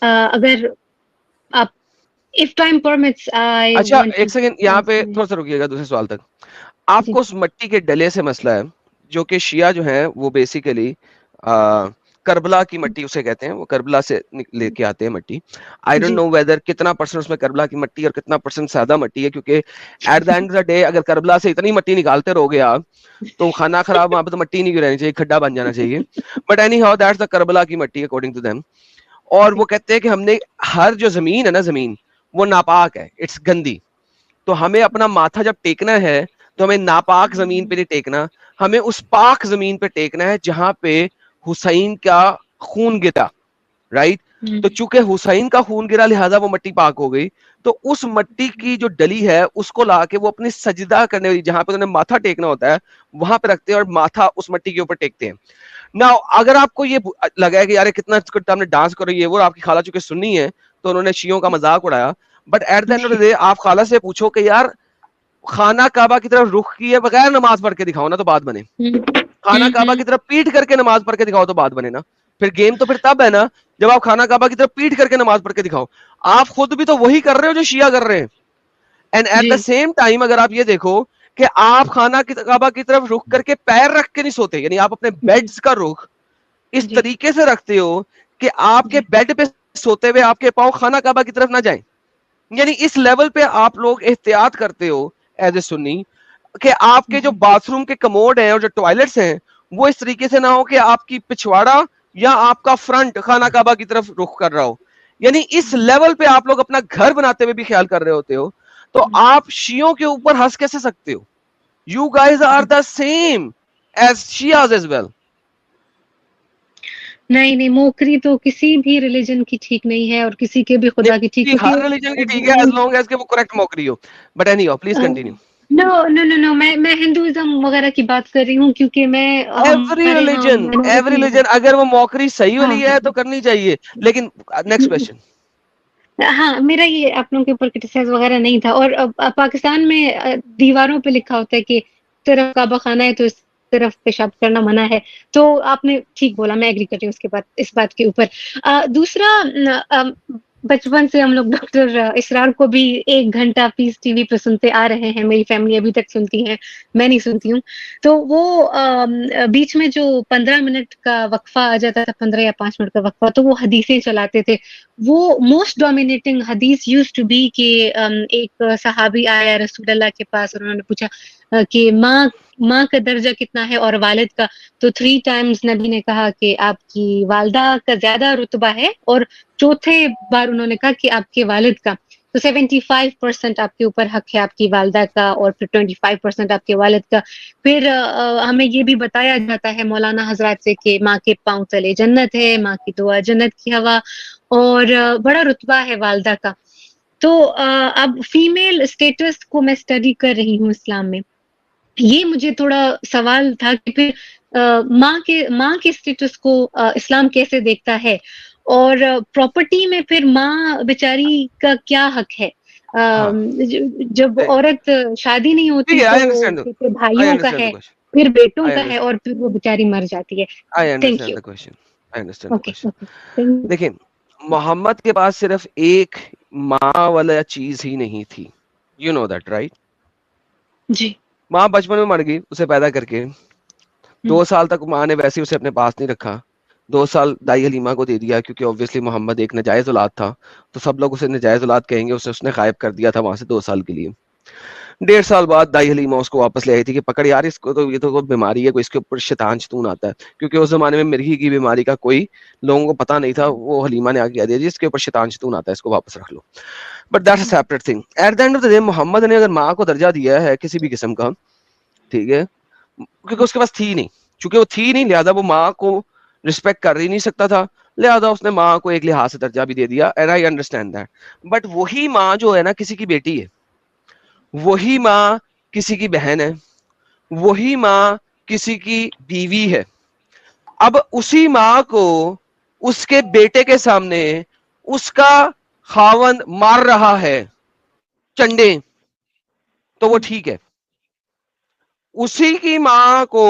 اگر آپ if time permits I اچھا want to ایک سیکنڈ یہاں پہ ask. تھوڑا سا رکیے گا دوسرے سوال تک. آپ جی کو اس مٹی کے ڈلے سے مسئلہ ہے, جو کہ شیعہ جو ہیں وہ بیسیکلی کربلا کی مٹی اسے کہتے ہیں, وہ کربلا سے لے کے آتے ہیں مٹی. آئی ڈونٹ نو ویدر کتنا پرسنٹ اس میں کربلا کی مٹی اور کتنا پرسنٹ سادہ مٹی ہے, کیونکہ at the end of the day اگر کربلا سے اتنی مٹی نکالتے رہو گے آپ تو کھانا خراب, وہاں پہ تو مٹی نہیں رہنی چاہیے, کھڈا بن جانا چاہیے. But any how that's the Karbala کی مٹی اکارڈنگ ٹو دیم. اور وہ کہتے ہیں کہ ہم نے ہر جو زمین ہے نا, زمین وہ ناپاک ہے, اٹس گندی. تو ہمیں اپنا ماتھا جب ٹیکنا ہے تو ہمیں ناپاک زمین پہ نہیں ٹیکنا, ہمیں اس پاک زمین پہ ٹیکنا ہے جہاں پہ حسین کا خون گرا, رائٹ. تو چونکہ حسین کا خون گرا لہذا وہ مٹی پاک ہو گئی, تو اس مٹی کی جو ڈلی ہے اس کو لا کے وہ اپنی سجدہ کرنے والی جہاں پہ انہیں ماتھا ٹیکنا ہوتا ہے وہاں پہ رکھتے ہیں اور ماتھا اس مٹی کے اوپر ٹیکتے ہیں. نا اگر آپ کو یہ لگا ہے کہ یار کتنا ہم نے ڈانس کرو یہ وہ, آپ کی خالہ چونکہ سنی ہے تو انہوں نے شیعوں کا مذاق اڑایا, but at the end of the day آپ خالہ سے پوچھو کہ یار خانہ کعبہ کی طرف رخ کیے بغیر نماز پڑھ کے دکھاؤ نا تو بات بنے, خانہ کعبہ کی طرف پیٹ کر کے نماز پڑھ کے دکھاؤ تو بات بنے نا. پھر گیم تو پھر تب ہے نا جب آپ خانہ کعبہ کی طرف پیٹ کر کے نماز پڑھ کے دکھاؤ. آپ خود بھی تو وہی کر رہے ہو جو شیعہ کر رہے ہیں. And at the same time اگر آپ یہ دیکھو کہ آپ خانہ کعبہ کی طرف رخ کر کے پیر رکھ کے نہیں سوتے, یعنی آپ اپنے بیڈز کا رخ اس طریقے سے رکھتے ہو کہ آپ کے بیڈ پہ سوتے ہوئے آپ کے پاؤں خانہ کعبہ کی طرف نہ جائیں. یعنی اس لیول پہ آپ لوگ احتیاط کرتے ہو ایز اے سنی کہ آپ کے جو باتھ روم کے کموڈ ہیں اور جو ٹوائلٹس ہیں وہ اس طریقے سے نہ ہو کہ آپ کی پچھواڑا یا آپ کا فرنٹ خانہ کعبہ کی طرف رخ کر رہا ہو. یعنی اس لیول پہ آپ لوگ اپنا گھر بناتے ہوئے بھی خیال کر رہے ہوتے ہو, تو آپ شیعوں کے اوپر ہنس کیسے سکتے ہو؟ You guys are the same as Shias as well. نہیں نہیں, موکری تو کسی بھی ریلیجن کی ٹھیک نہیں ہے اور کسی کے بھی خدا کی ٹھیک ہر ریلیجن کی ٹھیک ہے as long as کہ وہ کریکٹ موکری ہو. But anyhow please continue. No میں ہندوازم وغیرہ کی بات کر رہی ہوں کیونکہ میں ایوری ریلیجن اگر وہ موکری صحیح والی ہے تو کرنی چاہیے. لیکن نیکسٹ کوسچن. ہاں, میرا یہ اپنوں کے اوپر کرٹیسائز وغیرہ نہیں تھا. اور پاکستان میں دیواروں پہ لکھا ہوتا ہے کہ طرف کعبہ خانہ ہے تو اس طرف پیشاب کرنا منع ہے. تو آپ نے ٹھیک بولا, میں ایگری کرتی ہوں اس کے بعد اس بات کے اوپر. دوسرا, بچپن سے ہم لوگ ڈاکٹر اسرار کو بھی 1 گھنٹہ پیس ٹی وی پہ سنتے آ رہے ہیں, میری فیملی ابھی تک سنتی ہے, میں نہیں سنتی ہوں. تو وہ بیچ میں جو 15 منٹ کا وقفہ آ جاتا تھا, 15 یا 5 منٹ کا وقفہ, تو وہ حدیثیں چلاتے تھے. وہ موسٹ ڈومینیٹنگ حدیث یوز ٹو بی کہ ایک صحابی آیا رسول اللہ کے پاس اور انہوں نے پوچھا کہ ماں کا درجہ کتنا ہے اور والد کا, تو 3 times نبی نے کہا کہ آپ کی والدہ کا زیادہ رتبہ ہے, اور چوتھے بار انہوں نے کہا کہ آپ کے والد کا. تو 75% آپ کے اوپر حق ہے آپ کی والدہ کا, اور پھر 25% آپ کے والد کا. پھر ہمیں یہ بھی بتایا جاتا ہے مولانا حضرات سے کہ ماں کے پاؤں تلے جنت ہے, ماں کی دعا جنت کی ہوا, اور بڑا رتبہ ہے والدہ کا. تو اب فیمیل اسٹیٹس کو میں اسٹڈی کر رہی ہوں اسلام میں, یہ مجھے تھوڑا سوال تھا کہ پھر ماں کے اسٹیٹس کو اسلام کیسے دیکھتا ہے, اور پراپرٹی میں پھر ماں بیچاری کا کیا حق ہے. جب عورت شادی نہیں ہوتی تو پھر بھائیوں کا ہے, پھر بیٹوں کا ہے, اور پھر وہ بیچاری مر جاتی ہے. دیکھیں, محمد کے پاس صرف ایک ماں والا چیز ہی نہیں تھی. You know that right? جی. ماں بچپن میں مر گئی اسے پیدا کر کے. 2 سال تک ماں نے ویسے اسے اپنے پاس نہیں رکھا. 2 سال دائی حلیمہ کو دے دیا کیونکہ اوبویسلی محمد ایک ناجائز اولاد تھا, تو سب لوگ اسے ناجائز اولاد کہیں گے. اسے اس نے غائب کر دیا تھا وہاں سے 2 سال کے لیے. 1.5 سال بعد دائی حلیمہ اس کو واپس لے آئی تھی کہ پکڑ یار اس کو, تو یہ تو کوئی بیماری ہے, کوئی اس کے اوپر شیطان شتون آتا ہے. کیونکہ اس زمانے میں مرغی کی بیماری کا کوئی لوگوں کو پتہ نہیں تھا. وہ حلیمہ نے آگے کہہ دیا جی اس کے اوپر شیطان شتون آتا ہے, اس کو واپس رکھ لو. But that's a separate thing. At the end of the day Muhammad نے اگر ماں کو درجہ دیا ہے کسی بھی قسم کا, ٹھیک ہے, کیونکہ اس کے پاس تھی نہیں, چونکہ وہ تھی نہیں لہذا وہ ماں کو رسپیکٹ کر ہی نہیں سکتا تھا, لہذا اس نے ماں کو ایک لحاظ سے درجہ بھی دے دیا. And I understand that. But وہی ماں جو ہے نا کسی کی بیٹی ہے, وہی ماں کسی کی بہن ہے, وہی ماں کسی کی بیوی ہے. اب اسی ماں کو اس کے بیٹے کے سامنے اس کا خاوند مار رہا ہے چنڈے, تو وہ ٹھیک ہے. اسی کی ماں کو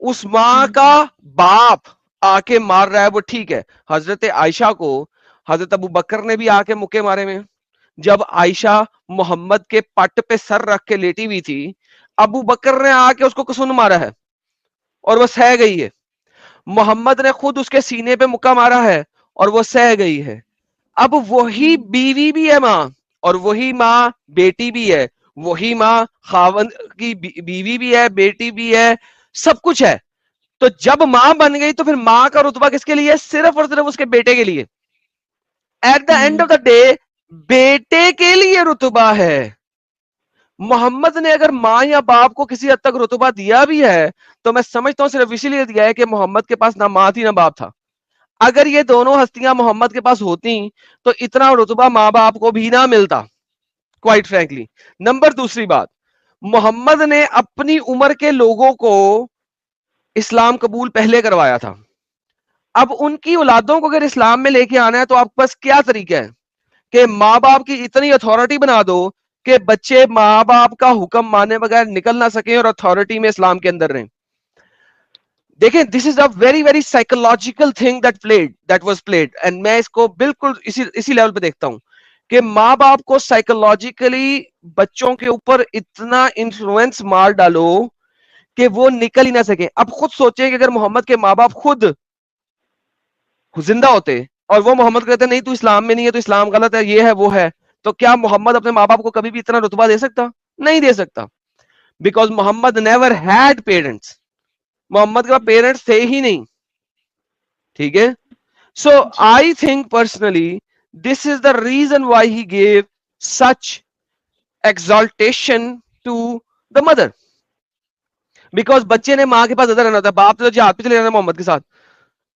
اس ماں کا باپ آ کے مار رہا ہے, وہ ٹھیک ہے. حضرت عائشہ کو حضرت ابو بکر نے بھی آ کے مکے مارے میں. جب عائشہ محمد کے پٹ پہ سر رکھ کے لیٹی ہوئی تھی, ابو بکر نے آ کے اس کو کسن مارا ہے اور وہ سہ گئی ہے. محمد نے خود اس کے سینے پہ مکہ مارا ہے اور وہ سہ گئی ہے. اب وہی بیوی بھی ہے ماں, اور وہی ماں بیٹی بھی ہے, وہی ماں خاوند کی بیوی بھی ہے, بیٹی بھی ہے, سب کچھ ہے. تو جب ماں بن گئی تو پھر ماں کا رتبہ کس کے لیے؟ صرف اور صرف اس کے بیٹے کے لیے. At the end of the day بیٹے کے لیے رتبہ ہے. محمد نے اگر ماں یا باپ کو کسی حد تک رتبہ دیا بھی ہے تو میں سمجھتا ہوں صرف اسی لیے دیا ہے کہ محمد کے پاس نہ ماں تھی نہ باپ تھا. اگر یہ دونوں ہستیاں محمد کے پاس ہوتی تو اتنا رتبہ ماں باپ کو بھی نہ ملتا, کوائٹ فرینکلی. نمبر دوسری بات, محمد نے اپنی عمر کے لوگوں کو اسلام قبول پہلے کروایا تھا. اب ان کی اولادوں کو اگر اسلام میں لے کے آنا ہے تو آپ کے پاس کیا طریقہ ہے کہ ماں باپ کی اتنی اتھارٹی بنا دو کہ بچے ماں باپ کا حکم مانے بغیر نکل نہ سکیں اور اتھارٹی میں اسلام کے اندر رہیں. دیکھیں, this is a very very psychological thing that was played, and میں اس کو بالکل اسی لیول پہ دیکھتا ہوں کہ ماں باپ کو سائیکولوجیکلی بچوں کے اوپر اتنا انفلوئنس مار ڈالو کہ وہ نکل ہی نہ سکیں. اب خود سوچیں کہ اگر محمد کے ماں باپ خود زندہ ہوتے اور وہ محمد کہتے نہیں تو اسلام میں نہیں ہے, تو اسلام غلط ہے, یہ ہے وہ ہے, تو کیا محمد اپنے ماں باپ کو کبھی بھی اتنا رتبہ دے سکتا؟ نہیں دے سکتا, because Muhammad never had parents. Muhammad کے پیرنٹس تھے ہی نہیں. ٹھیک ہے, so I think personally this is the reason why he gave such exaltation to the mother, because بچے نے ماں کے پاس زیادہ رہنا ہوتا ہے. باپ تو جہاد پہ چلے جانا محمد کے ساتھ.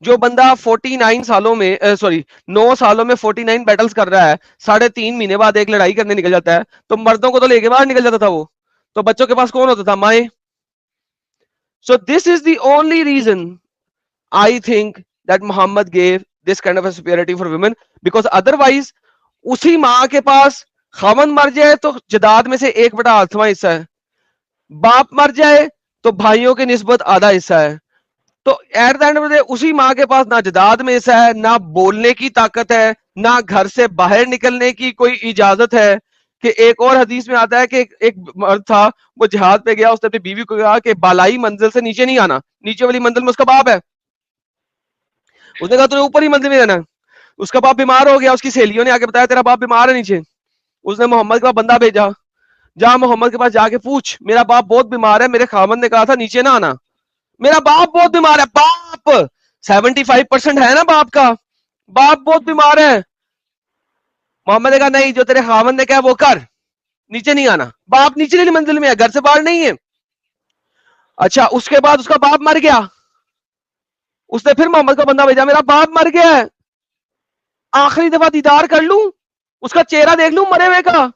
جو بندہ 49 سالوں میں 9 سالوں میں 49 بیٹلز کر رہا ہے, 3.5 مہینے بعد ایک لڑائی کرنے نکل جاتا ہے, تو مردوں کو تو لے کے باہر نکل جاتا تھا وہ, تو بچوں کے پاس کون ہوتا تھا؟ مائیں. So this is the only reason I think that Muhammad gave this kind of a superiority for women, because otherwise اسی ماں کے پاس خاوند مر جائے تو جداد میں سے 1/8واں حصہ ہے, باپ مر جائے تو بھائیوں کے نسبت آدھا حصہ ہے. تو at the end of the day اسی ماں کے پاس نہ جداد میں حصہ ہے, نہ بولنے کی طاقت ہے, نہ گھر سے باہر نکلنے کی کوئی اجازت ہے. کہ ایک اور حدیث میں آتا ہے کہ ایک مرد تھا, وہ جہاد پہ گیا, اس نے اپنی بیوی کو کہا کہ بالائی منزل سے نیچے نہیں آنا, نیچے والی منزل میں اس کا باپ ہے. اس نے کہا تو نے اوپر ہی منزل میں رہنا. اس کا باپ بیمار ہو گیا, اس کی سہیلیوں نے آ کے بتایا تیرا باپ بیمار ہے نیچے. اس نے محمد کا بندہ بھیجا, جا محمد کے پاس جا کے پوچھ میرا باپ بہت بیمار ہے, میرے خاوند نے کہا تھا نیچے نہ آنا, میرا باپ بہت بیمار ہے. باپ 75% ہے نا باپ کا, باپ بہت بیمار ہے. محمد نے کہا نہیں, جو تیرے خاوند نے کہا وہ کر, نیچے نہیں آنا. باپ نیچے والی منزل میں ہے, گھر سے باہر نہیں ہے. اچھا, اس کے بعد اس کا باپ مر گیا, اس نے پھر محمد کا بندہ بھیجا, میرا باپ مر گیا ہے, آخری دفعہ دیدار کر لوں, اس کا چہرہ دیکھ لوں مرے ہوئے کا.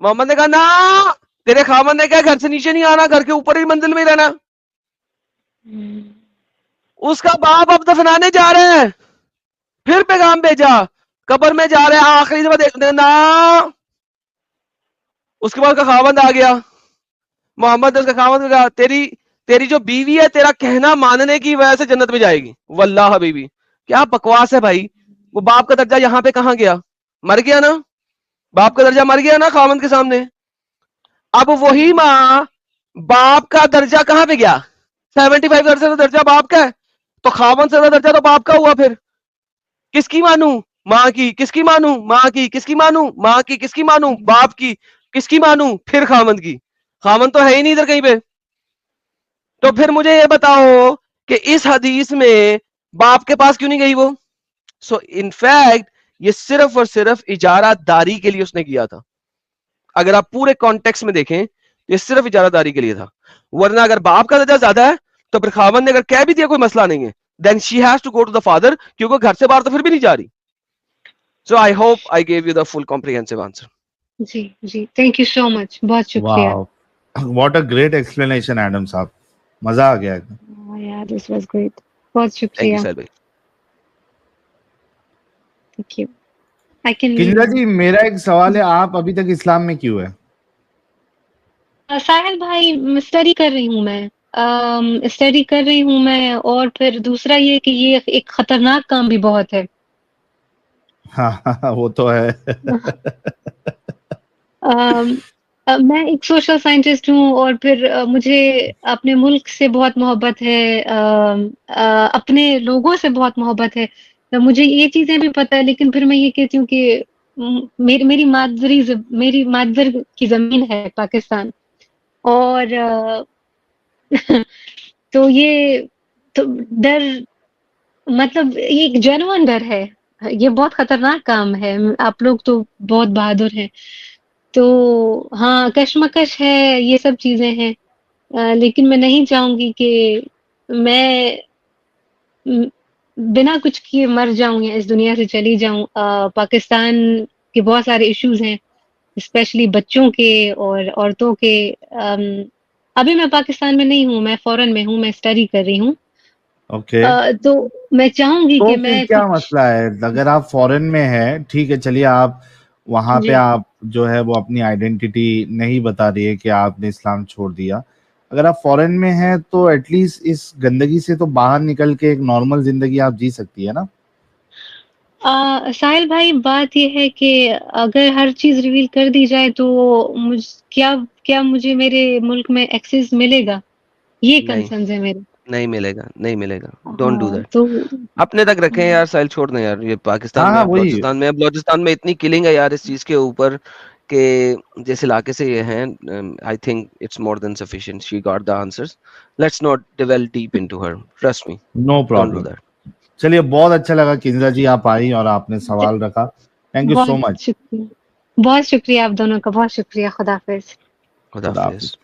محمد نے کہا نا, تیرے خاوند نے کہا گھر سے نیچے نہیں آنا, گھر کے اوپر ہی منزل میں رہنا. اس کا باپ اب دفنانے جا رہے ہیں, پھر پیغام بھیجا, قبر میں جا رہے ہیں, آخری دفعہ دیکھتے نا. اس کے بعد کا خاوند آ گیا, محمد نے اس کا خاوند کو کہا تیری جو بیوی ہے تیرا کہنا ماننے کی وجہ سے جنت میں جائے گی. واللہ حبیبی, کیا بکواس ہے بھائی. وہ باپ کا درجہ یہاں پہ کہاں گیا؟ مر گیا نا, باپ کا درجہ مر گیا نا خاوند کے سامنے. اب وہی ماں باپ کا درجہ کہاں پہ گیا؟ 75% درجہ باپ کا ہے, تو خاوند سے درجہ تو باپ کا ہوا. پھر کس کی مانوں؟ ماں کی. کس کی مانوں؟ ماں کی. کس کی مانوں؟ ماں کی. کس کی مانوں؟ باپ کی. کس کی مانوں؟ پھر خاوند کی. خاوند تو ہے ہی نہیں ادھر کہیں پہ. تو پھر مجھے یہ بتاؤ کہ اس حدیث میں باپ کے پاس کیوں نہیں گئی وہ؟ سو ان فیکٹ یہ صرف اور صرف اجارہ داری کے لیے اس نے کیا تھا. اگر آپ پورے کانٹیکس میں دیکھیں یہ صرف اجارہ داری کے لیے تھا, ورنہ اگر باپ کا درجہ زیادہ ہے تو پھر خاوند نے اگر کہہ بھی دیا کوئی مسئلہ نہیں ہے, then she has to go to the father, کیونکہ گھر سے باہر تو پھر بھی نہیں جا رہی. So I hope I gave you the full comprehensive answer. جی جی, تھینک یو سو مچ, بہت شکریہ. Wow, what a great explanation, Adam صاحب, مزہ آ گیا. Yeah, this was great. بہت Thank شکریہ. you, Sahil bhai. Thank you. I can Kinza جی, میرا ایک سوال ہے, آپ ابھی تک اسلام میں کیوں ہے؟ ساحل بھائی, اسٹڈی کر رہی ہوں میں, اسٹڈی کر رہی ہوں میں, اور پھر دوسرا یہ کہ یہ ایک خطرناک کام بھی بہت ہے. ہاں وہ تو ہے. میں ایک سوشل سائنٹسٹ ہوں اور پھر مجھے اپنے ملک سے بہت محبت ہے، اپنے لوگوں سے بہت محبت ہے. مجھے یہ چیزیں بھی پتہ ہے، لیکن پھر میں یہ کہتی ہوں کہ میری مادر کی زمین ہے پاکستان، اور تو یہ تو ڈر، مطلب یہ ایک جینوئن ڈر ہے. یہ بہت خطرناک کام ہے. آپ لوگ تو بہت بہادر ہیں، تو ہاں کشمکش ہے، یہ سب چیزیں ہیں. لیکن میں نہیں چاہوں گی کہ میں بنا کچھ کیے مر جاؤں یا اس دنیا سے چلی جاؤں. پاکستان کے بہت سارے ایشوز ہیں، اسپیشلی بچوں کے اور عورتوں کے. ابھی میں پاکستان میں نہیں ہوں، میں فورن میں ہوں، میں اسٹڈی کر رہی ہوں. اوکے، تو میں چاہوں گی تو کہ پھر میں کیا کچھ مسئلہ ہے اگر آپ فورن میں ہیں؟ ٹھیک ہے، چلیے آپ وہاں پہ جی آپ جو ہے وہ اپنی آئیڈینٹی نہیں بتا رہی ہے کہ آپ نے اسلام چھوڑ دیا. اگر آپ فورن میں ہیں تو ایٹ لیسٹ اس گندگی سے تو باہر نکل کے ایک نارمل زندگی آپ جی سکتی ہے نا. ساحل بھائی، بات یہ ہے کہ اگر ہر چیز ریویل کر دی جائے تو کیا مجھے میرے ملک میں ایکسیس ملے گا؟ یہ نہیں، کنسرنز ہے میرے. نہیں ملے گا، نہیں ملے گا. ڈونٹ ڈو ہاں دیٹ. تو اپنے تک رکھیں یار ساحل، چھوڑ دیں یار. یہ پاکستان ہاں میں، ہاں اب وہی. بلوچستان میں، اتنی کلنگ ہے یار اس چیز کے اوپر کہ جس علاقے سے یہ ہیں، I think it's more than sufficient. She got the answers. Let's not delve deep into her. Trust me, no don't do problem. That. چلیے بہت اچھا لگا کنزا جی آپ آئی اور آپ نے سوال رکھا. تھینک یو سو بہت مچ. شکریہ، بہت شکریہ آپ دونوں کا، بہت شکریہ. خدا حافظ. خدا خدا حافظ. حافظ.